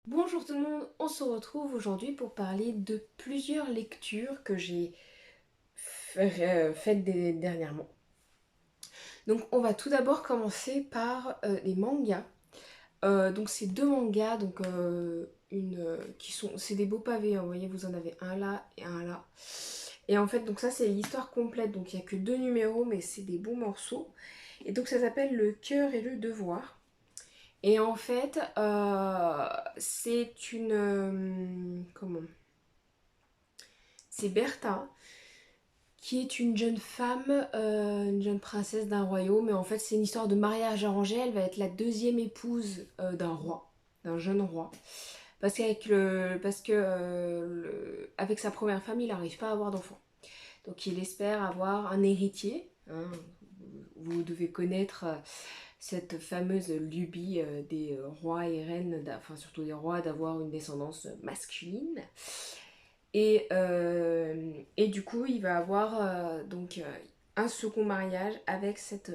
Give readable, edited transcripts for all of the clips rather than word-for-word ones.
Bonjour tout le monde, on se retrouve aujourd'hui pour parler de plusieurs lectures que j'ai faites dernièrement. Donc on va tout d'abord commencer par les mangas. Donc c'est deux mangas, donc qui sont, c'est des beaux pavés, hein, vous voyez, vous en avez un là et un là. Et en fait, donc ça c'est l'histoire complète, donc il n'y a que deux numéros, mais c'est des bons morceaux. Et donc ça s'appelle Le cœur et le devoir. Et en fait, c'est une... comment? C'est Bertha, qui est une jeune femme, une jeune princesse d'un royaume. Et en fait, c'est une histoire de mariage arrangé. Elle va être la deuxième épouse d'un roi, d'un jeune roi. Avec sa première femme, il n'arrive pas à avoir d'enfant. Donc il espère avoir un héritier, hein. Vous devez connaître cette fameuse lubie des rois et reines, enfin surtout des rois, d'avoir une descendance masculine. Et du coup, il va avoir un second mariage avec cette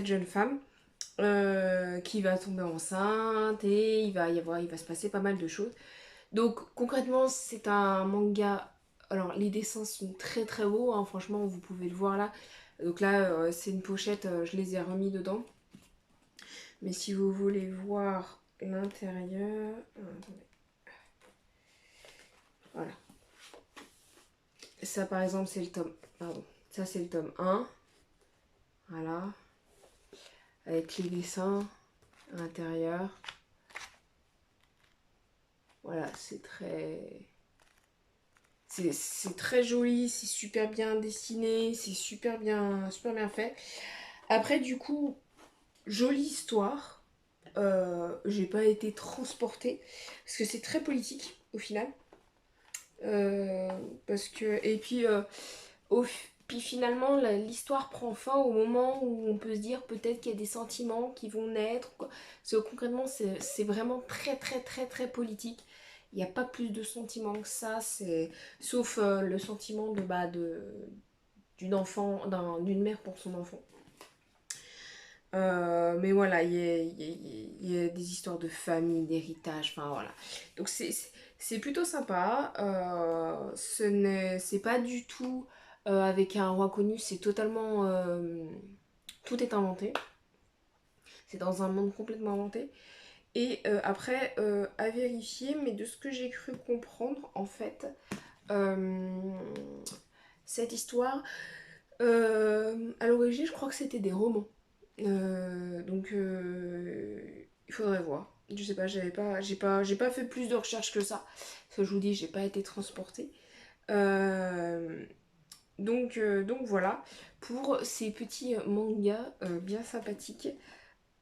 jeune femme qui va tomber enceinte et il va se passer pas mal de choses. Donc concrètement, c'est un manga. Alors les dessins sont très très beaux, hein, franchement, vous pouvez le voir là. Donc là, c'est une pochette, je les ai remis dedans. Mais si vous voulez voir l'intérieur, attendez, voilà. Ça par exemple, c'est le tome. Pardon. Ça c'est le tome 1. Voilà. Avec les dessins à l'intérieur. Voilà, c'est très. C'est très joli, c'est super bien dessiné, c'est super bien fait. Après, du coup, jolie histoire. J'ai pas été transportée parce que c'est très politique au final. Euh, Parce que et puis puis finalement l'histoire prend fin au moment où on peut se dire peut-être qu'il y a des sentiments qui vont naître. Quoi. Parce que concrètement c'est vraiment très très très très politique. Il n'y a pas plus de sentiments que ça, sauf le sentiment d'une enfant, d'une mère pour son enfant. Mais voilà, il y a des histoires de famille, d'héritage, enfin voilà. Donc c'est plutôt sympa. C'est pas du tout avec un roi connu, c'est totalement. Tout est inventé. C'est dans un monde complètement inventé. Et après, à vérifier, mais de ce que j'ai cru comprendre, en fait, euh, cette histoire, à l'origine, je crois que c'était des romans. Il faudrait voir. Je sais pas, j'ai pas fait plus de recherches que ça. Parce que je vous dis, j'ai pas été transportée. Euh, donc voilà, pour ces petits mangas bien sympathiques.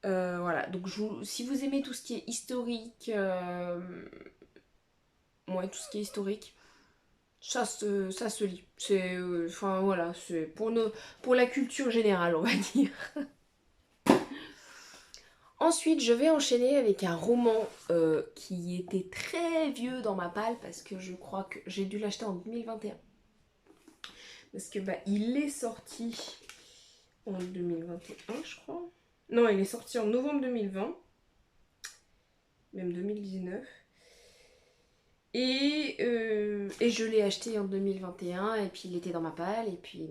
Voilà, donc si vous aimez tout ce qui est historique, ouais, tout ce qui est historique, ça se lit. C'est, enfin voilà, c'est pour la culture générale, on va dire. Ensuite, je vais enchaîner avec un roman qui était très vieux dans ma palle parce que je crois que j'ai dû l'acheter en 2021. Parce que bah, il est sorti en 2021, je crois. Non, il est sorti en novembre 2020, même 2019. Et je l'ai acheté en 2021 et puis il était dans ma palle et puis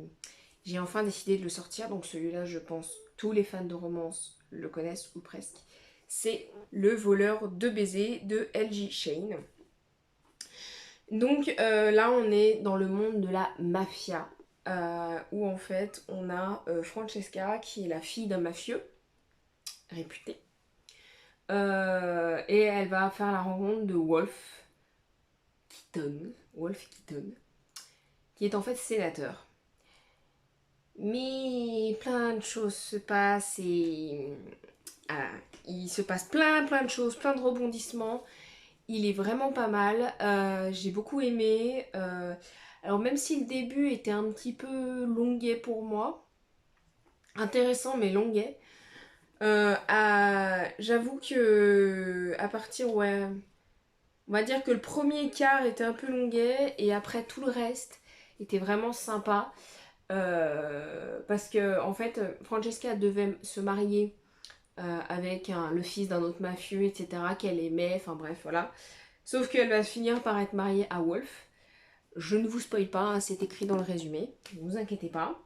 j'ai enfin décidé de le sortir. Donc celui-là, je pense, tous les fans de romance le connaissent ou presque. C'est Le voleur de baisers de L.J. Shane. Donc là, on est dans le monde de la mafia, où en fait, on a Francesca, qui est la fille d'un mafieux réputé. Et elle va faire la rencontre de Wolf Keaton, qui est en fait sénateur. Mais plein de choses se passent et ah, il se passe plein de choses, plein de rebondissements. Il est vraiment pas mal. J'ai beaucoup aimé. Alors même si le début était un petit peu longuet pour moi, intéressant mais longuet, j'avoue que à partir, ouais, on va dire que le premier quart était un peu longuet et après tout le reste était vraiment sympa. Parce que en fait, Francesca devait se marier avec le fils d'un autre mafieux, etc., qu'elle aimait, enfin bref, voilà. Sauf qu'elle va finir par être mariée à Wolf. Je ne vous spoil pas, hein, c'est écrit dans le résumé, ne vous inquiétez pas.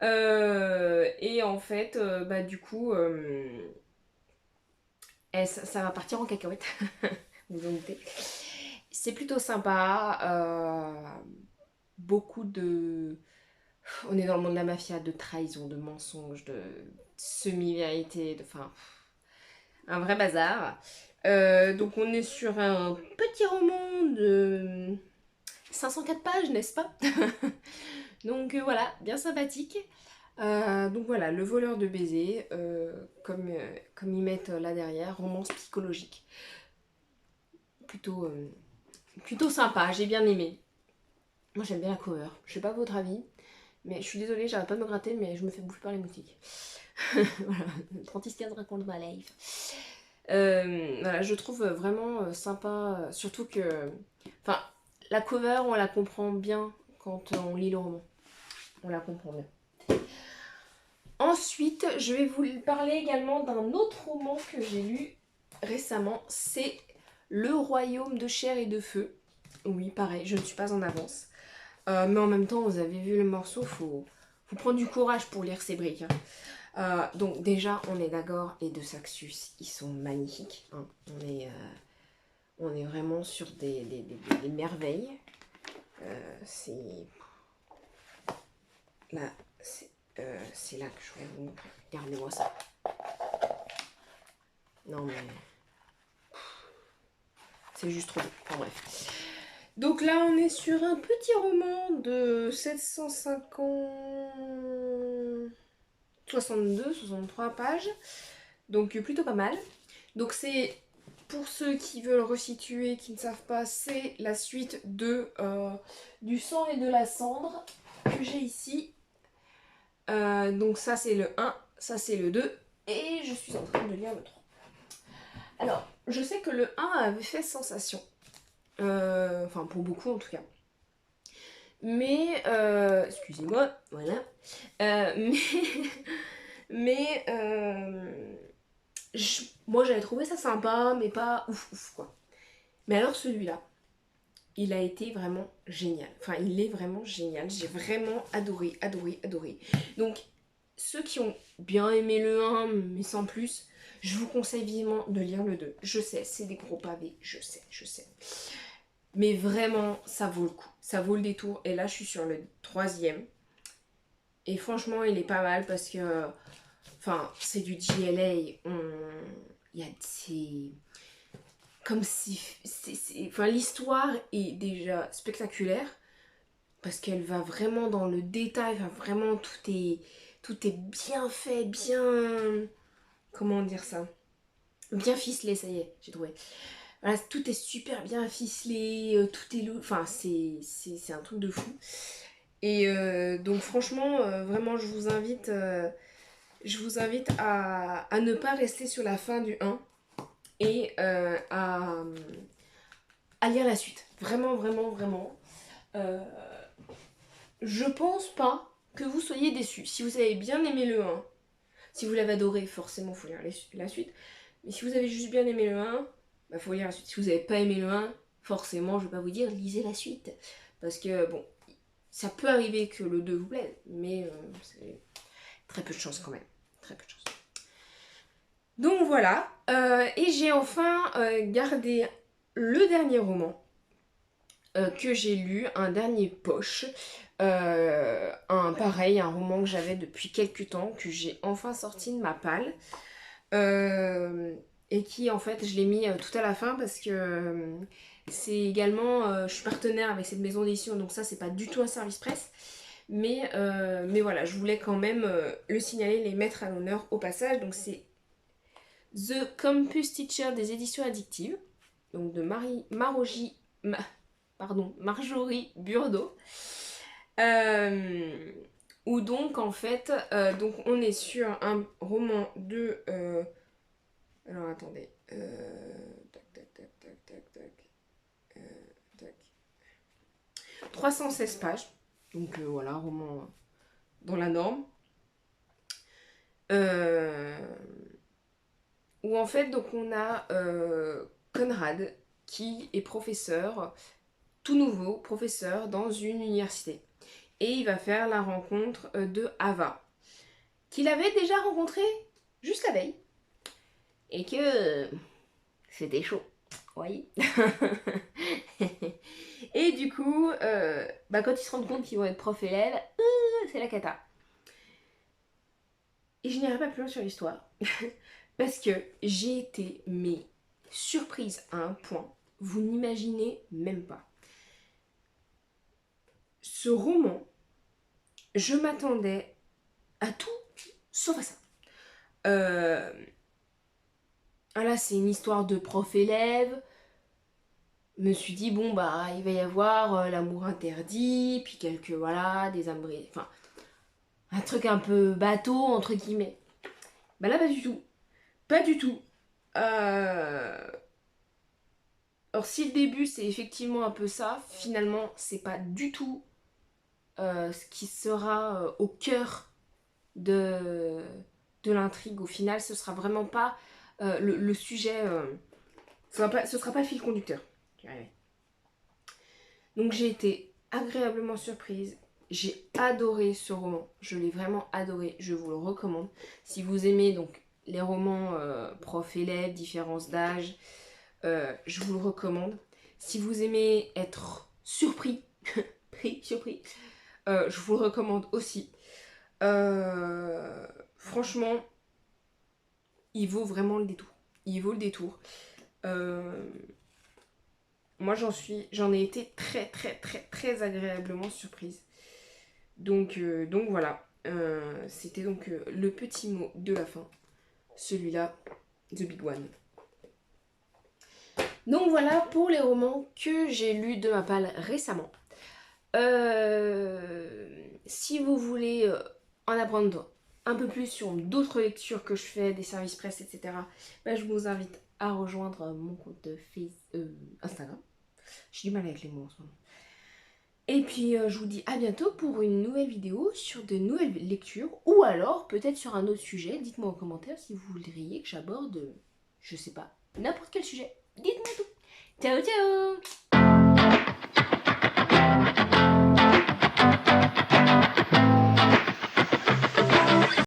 Et en fait, bah du coup, ça va partir en cacahuète, vous vous en doutez. C'est plutôt sympa, beaucoup de... On est dans le monde de la mafia, de trahison, de mensonges, de semi-vérité, enfin, un vrai bazar. Donc on est sur un petit roman de 504 pages, n'est-ce pas? Donc voilà, bien sympathique. Donc voilà, le voleur de baiser, comme ils mettent là derrière, romance psychologique. Plutôt, plutôt sympa, j'ai bien aimé. Moi j'aime bien la cover, je sais pas votre avis, mais je suis désolée, j'arrête pas de me gratter, mais je me fais bouffer par les moustiques. Voilà, 3615 raconte ma life. Voilà, je trouve vraiment sympa, surtout que... Enfin, la cover, on la comprend bien quand on lit le roman. On la comprend bien. Ensuite, je vais vous parler également d'un autre roman que j'ai lu récemment. C'est Le Royaume de chair et de feu. Oui, pareil, je ne suis pas en avance. Mais en même temps, vous avez vu le morceau, faut prendre du courage pour lire ces briques. Hein. Donc déjà, on est d'accord, les deux Saxus, ils sont magnifiques. Hein. On est vraiment sur des merveilles. C'est... Là, c'est là que je voulais vous montrer. Regardez-moi ça. Non mais... C'est juste trop beau. Enfin bref. Donc là, on est sur un petit roman de 63 pages. Donc plutôt pas mal. Donc c'est, pour ceux qui veulent resituer, qui ne savent pas, c'est la suite de du sang et de la cendre que j'ai ici. Donc ça c'est le 1, ça c'est le 2. Et je suis en train de lire le 3. Alors, je sais que le 1 avait fait sensation. Enfin, pour beaucoup en tout cas. Mais, excusez-moi, voilà. Mais, mais moi j'avais trouvé ça sympa, mais pas ouf ouf quoi. Mais alors celui-là, il a été vraiment génial. Enfin, il est vraiment génial. J'ai vraiment adoré, adoré, adoré. Donc, ceux qui ont bien aimé le 1, mais sans plus, je vous conseille vivement de lire le 2. Je sais, c'est des gros pavés, je sais, je sais. Mais vraiment, ça vaut le coup. Ça vaut le détour. Et là, je suis sur le 3e. Et franchement, il est pas mal parce que... Enfin, c'est du GLA. Il y a... C'est... Comme si... Enfin, l'histoire est déjà spectaculaire. Parce qu'elle va vraiment dans le détail. Enfin, vraiment, tout est bien fait, bien... Comment dire ça? Bien ficelé, ça y est, j'ai trouvé. Voilà, tout est super bien ficelé, tout est lourd, enfin c'est un truc de fou. Et donc franchement, vraiment je vous invite à ne pas rester sur la fin du 1 et à lire la suite. Vraiment, vraiment, vraiment. Euh, je pense pas que vous soyez déçus. Si vous avez bien aimé le 1, si vous l'avez adoré, forcément, il faut lire la suite. Mais si vous avez juste bien aimé le 1, bah faut lire la suite. Si vous n'avez pas aimé le 1, forcément, je vais pas vous dire lisez la suite. Parce que, bon, ça peut arriver que le 2 vous plaise, mais c'est très peu de chance quand même. Très peu de chance. Donc voilà. Et j'ai enfin gardé le dernier roman que j'ai lu, un dernier poche. Pareil, un roman que j'avais depuis quelques temps, que j'ai enfin sorti de ma palle. Et qui en fait je l'ai mis tout à la fin parce que c'est également je suis partenaire avec cette maison d'édition, donc ça c'est pas du tout un service presse, mais voilà, je voulais quand même le signaler, les mettre à l'honneur au passage. Donc c'est The Campus Teacher des éditions addictives, donc de Marjorie Burdo, où donc en fait donc on est sur un roman de alors attendez. Tac, tac, tac, tac, tac, tac. Tac. 316 pages. Donc voilà, roman dans la norme. Euh, où en fait donc on a Conrad qui est professeur, tout nouveau professeur dans une université. Et il va faire la rencontre de Ava, qu'il avait déjà rencontré juste la veille. Et que c'était chaud, oui. Et du coup, quand ils se rendent compte qu'ils vont être prof-élève, c'est la cata. Et je n'irai pas plus loin sur l'histoire, parce que j'ai été, mais surprise à un point, vous n'imaginez même pas. Ce roman, je m'attendais à tout, sauf à ça. Là, c'est une histoire de prof-élève. Je me suis dit, bon, bah, il va y avoir l'amour interdit, puis quelques, voilà, des âmes... Enfin, un truc un peu bateau, entre guillemets. Bah là, pas du tout. Pas du tout. Alors, si le début, c'est effectivement un peu ça, finalement, c'est pas du tout ce qui sera au cœur de, de l'intrigue. Au final, ce sera vraiment pas le sujet... ce sera pas le fil conducteur. Donc j'ai été agréablement surprise. J'ai adoré ce roman. Je l'ai vraiment adoré. Je vous le recommande. Si vous aimez donc les romans prof-élève, différence d'âge, je vous le recommande. Si vous aimez être surpris, surpris, je vous le recommande aussi. Franchement, il vaut vraiment le détour. Il vaut le détour. Moi, j'en ai été très, très, très, très agréablement surprise. Donc voilà. C'était donc le petit mot de la fin. Celui-là, The Big One. Donc voilà pour les romans que j'ai lus de ma palle récemment. Si vous voulez en apprendre un peu plus sur d'autres lectures que je fais, des services presse, etc., je vous invite à rejoindre mon compte de Instagram. J'ai du mal avec les mots en ce moment. Et puis je vous dis à bientôt pour une nouvelle vidéo sur de nouvelles lectures ou alors peut-être sur un autre sujet. Dites-moi en commentaire si vous voudriez que j'aborde, je sais pas, n'importe quel sujet. Dites-moi tout. Ciao ciao.